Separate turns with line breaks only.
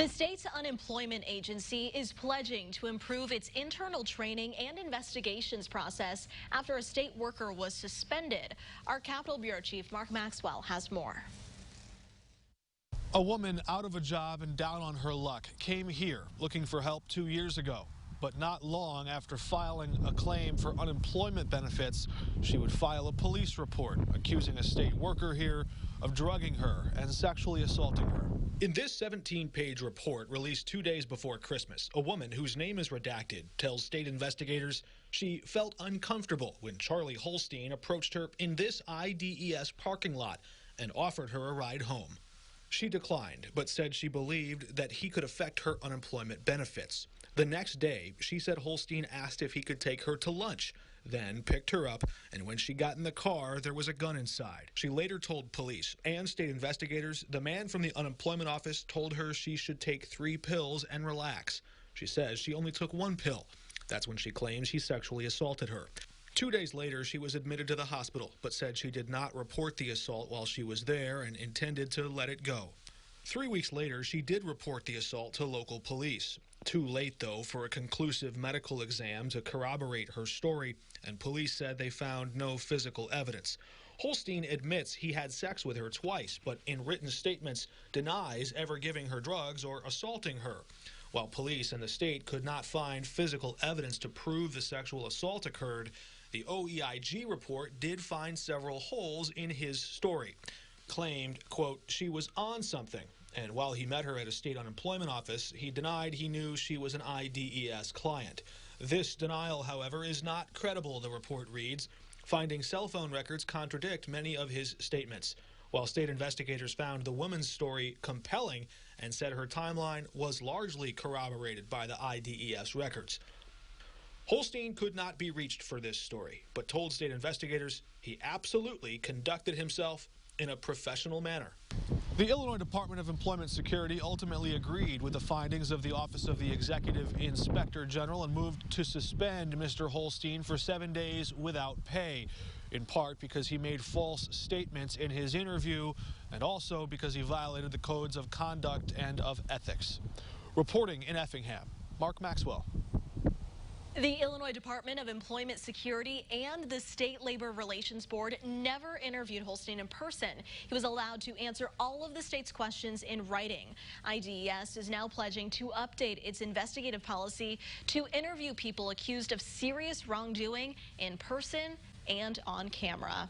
The state's unemployment agency is pledging to improve its internal training and investigations process after a state worker was suspended. Our Capitol Bureau Chief Mark Maxwell has more.
A woman out of a job and down on her luck came here looking for help 2 years ago. But not long after filing a claim for unemployment benefits, she would file a police report accusing a state worker here of drugging her and sexually assaulting her. In this 17-page report released 2 days before Christmas, a woman whose name is redacted tells state investigators she felt uncomfortable when Charlie Holstein approached her in this IDES parking lot and offered her a ride home. She declined, but said she believed that he could affect her unemployment benefits. The next day, she said Holstein asked if he could take her to lunch, then picked her up, and when she got in the car, there was a gun inside. She later told police and state investigators the man from the unemployment office told her she should take 3 pills and relax. She says she only took 1 pill. That's when she claims he sexually assaulted her. 2 days later, she was admitted to the hospital, but said she did not report the assault while she was there and intended to let it go. 3 weeks later, she did report the assault to local police. Too late, though, for a conclusive medical exam to corroborate her story, and police said they found no physical evidence. Holstein admits he had sex with her twice, but in written statements denies ever giving her drugs or assaulting her. While police and the state could not find physical evidence to prove the sexual assault occurred, the OEIG report did find several holes in his story. Claimed, quote, she was on something, and while he met her at a state unemployment office, he denied he knew she was an IDES client. This denial, however, is not credible, the report reads. Finding cell phone records contradict many of his statements. While state investigators found the woman's story compelling and said her timeline was largely corroborated by the IDES records. Holstein could not be reached for this story, but told state investigators he absolutely conducted himself in a professional manner. The Illinois Department of Employment Security ultimately agreed with the findings of the Office of the Executive Inspector General and moved to suspend Mr. Holstein for 7 days without pay, in part because he made false statements in his interview and also because he violated the codes of conduct and of ethics. Reporting in Effingham, Mark Maxwell.
The Illinois Department of Employment Security and the State Labor Relations Board never interviewed Holstein in person. He was allowed to answer all of the state's questions in writing. IDES is now pledging to update its investigative policy to interview people accused of serious wrongdoing in person and on camera.